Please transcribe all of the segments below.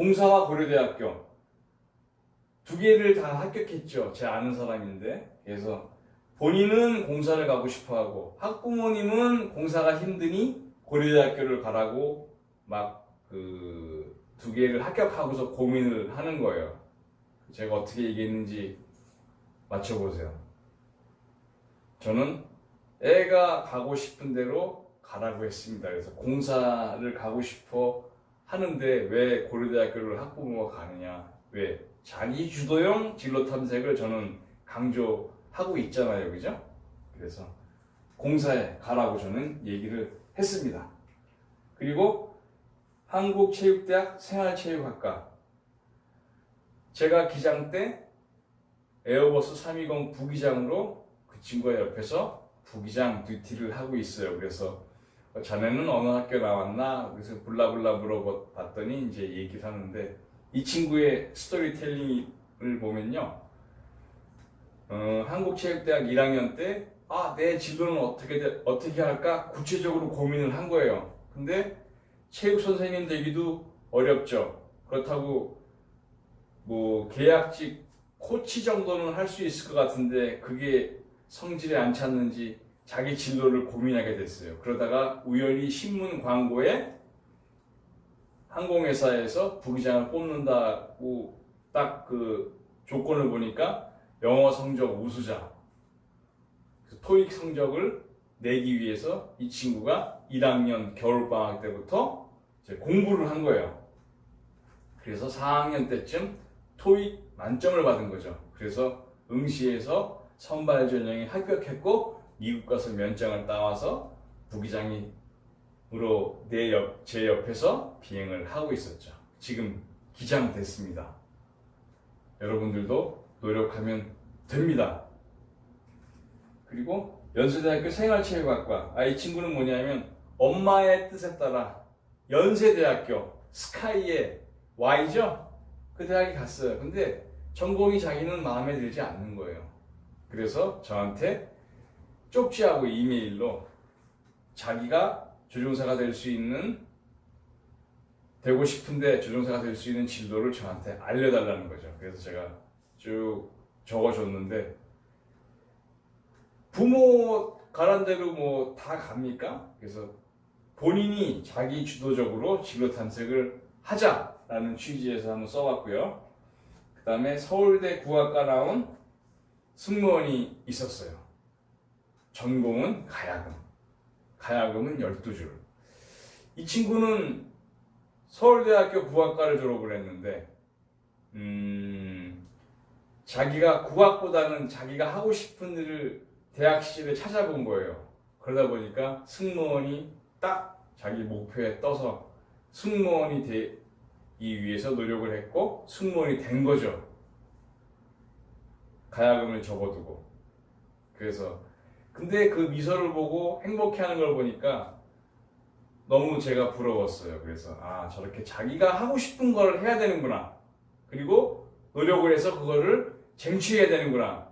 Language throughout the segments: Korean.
공사와 고려대학교 두 개를 다 합격했죠. 제 아는 사람인데. 그래서 본인은 공사를 가고 싶어하고 학부모님은 공사가 힘드니 고려대학교를 가라고 막 그 두 개를 합격하고서 고민을 하는 거예요. 제가 어떻게 얘기했는지 맞춰보세요. 저는 애가 가고 싶은 대로 가라고 했습니다. 그래서 공사를 가고 싶어 하는데 왜 고려대학교를 학부모가 가느냐? 왜? 자기 주도형 진로 탐색을 저는 강조하고 있잖아요. 그죠? 그래서 공사에 가라고 저는 얘기를 했습니다. 그리고 한국체육대학 생활체육학과, 제가 기장 때 에어버스 320 부기장으로 그 친구가 옆에서 부기장 듀티를 하고 있어요. 그래서 자네는 어느 학교 나왔나? 그래서 불라불라 물어봤더니 이제 얘기를 하는데, 이 친구의 스토리텔링을 보면요, 한국체육대학 1학년 때 내 진로는 어떻게 할까 구체적으로 고민을 한 거예요. 근데 체육 선생님 되기도 어렵죠. 그렇다고 뭐 계약직 코치 정도는 할 수 있을 것 같은데 그게 성질에 안 찼는지 자기 진로를 고민하게 됐어요. 그러다가 우연히 신문 광고에 항공회사에서 부기장을 뽑는다고 딱 그 조건을 보니까 영어 성적 우수자, 토익 성적을 내기 위해서 이 친구가 1학년 겨울방학 때부터 이제 공부를 한 거예요. 그래서 4학년 때쯤 토익 만점을 받은 거죠. 그래서 응시에서 선발 전형에 합격했고 미국 가서 면장을 따와서 부기장으로 제 옆에서 비행을 하고 있었죠. 지금 기장 됐습니다. 여러분들도 노력하면 됩니다. 그리고 연세대학교 생활체육학과, 이 친구는 뭐냐면 엄마의 뜻에 따라 연세대학교 스카이의 Y죠? 그 대학에 갔어요. 근데 전공이 자기는 마음에 들지 않는 거예요. 그래서 저한테 쪽지하고 이메일로 자기가 조종사가 되고 싶은데 조종사가 될 수 있는 진로를 저한테 알려달라는 거죠. 그래서 제가 쭉 적어줬는데, 부모 가란 대로 뭐 다 갑니까? 그래서 본인이 자기 주도적으로 진로 탐색을 하자라는 취지에서 한번 써봤고요. 그 다음에 서울대 국악과 나온 승무원이 있었어요. 전공은 가야금. 가야금은 12줄. 이 친구는 서울대학교 국악과를 졸업을 했는데 자기가 국악보다는 자기가 하고 싶은 일을 대학 시절에 찾아본 거예요. 그러다 보니까 승무원이 딱 자기 목표에 떠서 승무원이 되기 위해서 노력을 했고 승무원이 된 거죠. 가야금을 접어두고. 그래서 근데 그 미소를 보고 행복해하는 걸 보니까 너무 제가 부러웠어요. 그래서 저렇게 자기가 하고 싶은 걸 해야 되는구나. 그리고 노력을 해서 그거를 쟁취해야 되는구나.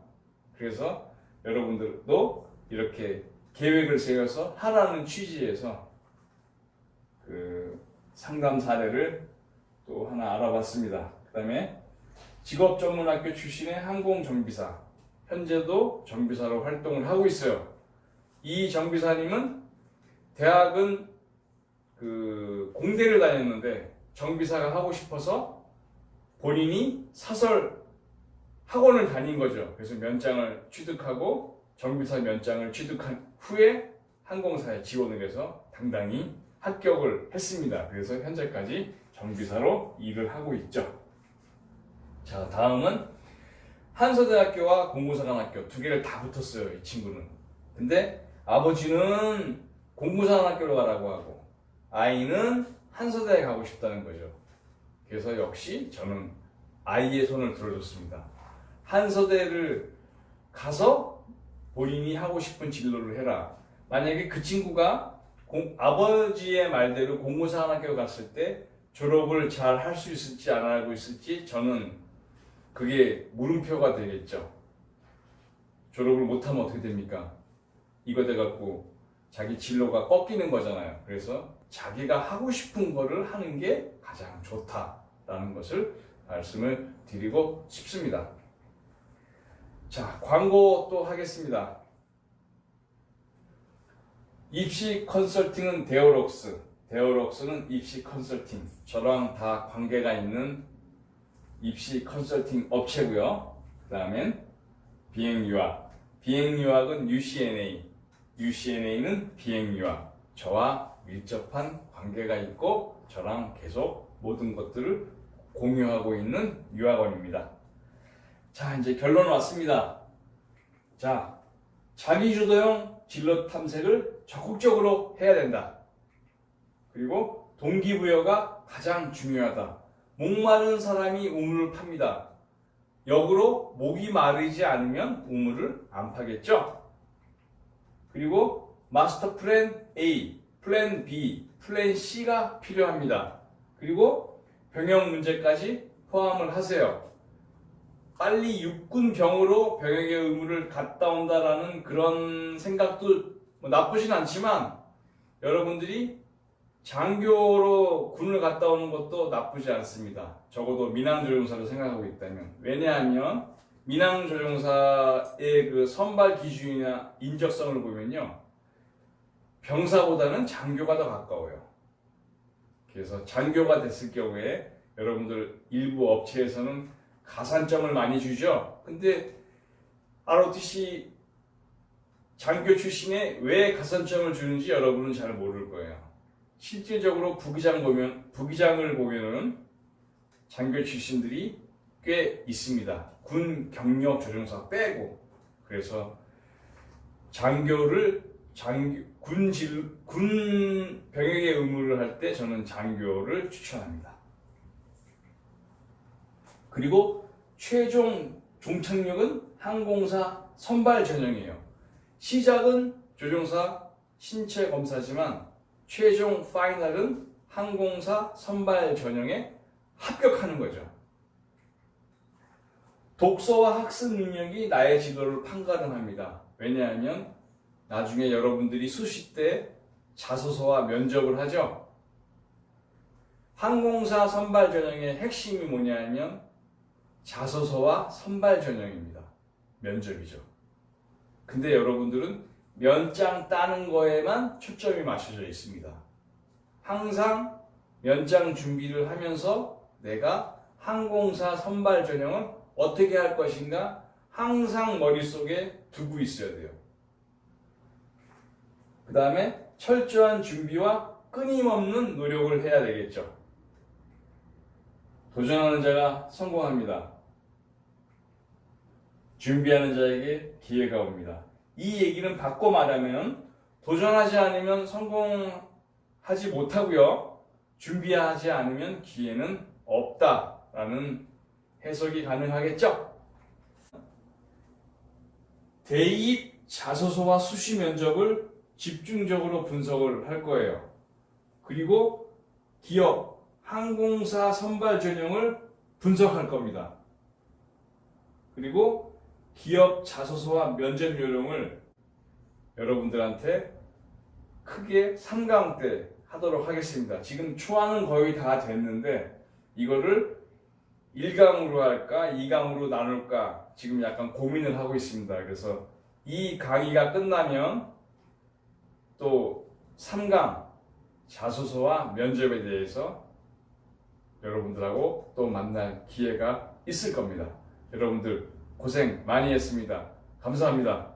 그래서 여러분들도 이렇게 계획을 세워서 하라는 취지에서 그 상담 사례를 또 하나 알아봤습니다. 그 다음에 직업전문학교 출신의 항공정비사, 현재도 정비사로 활동을 하고 있어요. 이 정비사님은 대학은 그 공대를 다녔는데 정비사가 하고 싶어서 본인이 사설 학원을 다닌 거죠. 그래서 면장을 취득하고 정비사 면장을 취득한 후에 항공사에 지원을 해서 당당히 합격을 했습니다. 그래서 현재까지 정비사로 일을 하고 있죠. 자, 다음은 한서대학교와 공군사관학교 두 개를 다 붙었어요. 이 친구는. 근데 아버지는 공군사관학교로 가라고 하고 아이는 한서대에 가고 싶다는 거죠. 그래서 역시 저는 아이의 손을 들어줬습니다. 한서대를 가서 본인이 하고 싶은 진로를 해라. 만약에 그 친구가 아버지의 말대로 공군사관학교 갔을 때 졸업을 잘 할 수 있을지 안 하고 있을지 저는 그게 물음표가 되겠죠. 졸업을 못하면 어떻게 됩니까? 이거 돼갖고 자기 진로가 꺾이는 거잖아요. 그래서 자기가 하고 싶은 거를 하는 게 가장 좋다. 라는 것을 말씀을 드리고 싶습니다. 자, 광고 또 하겠습니다. 입시 컨설팅은 데어록스, 데어록스는 입시 컨설팅, 저랑 다 관계가 있는 입시 컨설팅 업체고요. 그 다음엔 비행유학, 비행유학은 UCNA, UCNA는 비행유학, 저와 밀접한 관계가 있고 저랑 계속 모든 것들을 공유하고 있는 유학원입니다. 자, 이제 결론 왔습니다. 자, 자기주도형 진로 탐색을 적극적으로 해야 된다. 그리고 동기부여가 가장 중요하다. 목마른 사람이 우물을 팝니다. 역으로 목이 마르지 않으면 우물을 안 파겠죠? 그리고 마스터 플랜 A, 플랜 B, 플랜 C가 필요합니다. 그리고 병역 문제까지 포함을 하세요. 빨리 육군병으로 병역의 의무를 갔다 온다라는 그런 생각도 나쁘진 않지만 여러분들이 장교로 군을 갔다 오는 것도 나쁘지 않습니다. 적어도 민항조종사를 생각하고 있다면. 왜냐하면 민항조종사의 그 선발 기준이나 인적성을 보면요, 병사보다는 장교가 더 가까워요. 그래서 장교가 됐을 경우에 여러분들 일부 업체에서는 가산점을 많이 주죠. 근데 ROTC 장교 출신에 왜 가산점을 주는지 여러분은 잘 모를 거예요. 실질적으로 부기장을 보면은 장교 출신들이 꽤 있습니다. 군 경력 조종사 빼고. 그래서 군 병역의 의무를 할 때 저는 장교를 추천합니다. 그리고 최종 종착역은 항공사 선발 전형이에요. 시작은 조종사 신체 검사지만 최종 파이널은 항공사 선발 전형에 합격하는 거죠. 독서와 학습 능력이 나의 진로를 판가름합니다. 왜냐하면 나중에 여러분들이 수시 때 자소서와 면접을 하죠. 항공사 선발 전형의 핵심이 뭐냐면 자소서와 선발 전형입니다. 면접이죠. 근데 여러분들은 면장 따는 거에만 초점이 맞춰져 있습니다. 항상 면장 준비를 하면서 내가 항공사 선발 전형은 어떻게 할 것인가 항상 머릿속에 두고 있어야 돼요. 그 다음에 철저한 준비와 끊임없는 노력을 해야 되겠죠. 도전하는 자가 성공합니다. 준비하는 자에게 기회가 옵니다. 이 얘기는 바꿔 말하면 도전하지 않으면 성공하지 못하고요. 준비하지 않으면 기회는 없다라는 해석이 가능하겠죠. 대입 자소서와 수시 면접을 집중적으로 분석을 할 거예요. 그리고 기업 항공사 선발 전형을 분석할 겁니다. 그리고 기업 자소서와 면접 요령을 여러분들한테 크게 3강 때 하도록 하겠습니다. 지금 초안은 거의 다 됐는데 이거를 1강으로 할까 2강으로 나눌까 지금 약간 고민을 하고 있습니다. 그래서 이 강의가 끝나면 또 3강 자소서와 면접에 대해서 여러분들하고 또 만날 기회가 있을 겁니다. 여러분들 고생 많이 했습니다. 감사합니다.